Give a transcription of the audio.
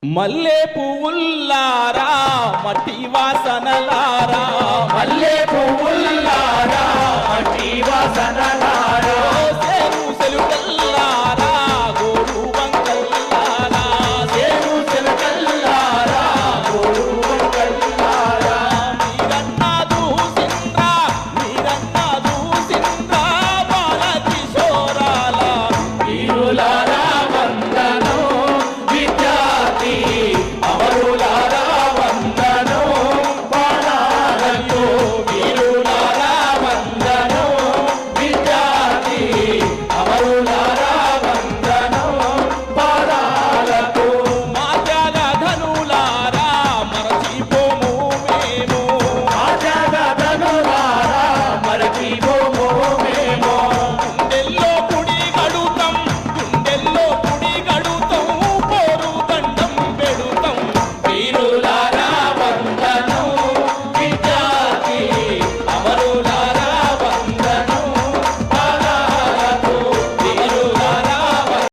మల్లె పువ్వుల్లారా మట్టి వాసనలారా, మల్లె పువ్వుల్లారా మట్టి వాసనలారా, సేను సెలుకల్లారా గోరు వంకల్లారా, సేను సెలకల్లారా గోరు వంకల్లారా, మీరన్నా దూసింద్రా బాల కిశోరాల, వీరులారా వందనం విద్యార్థి అమరు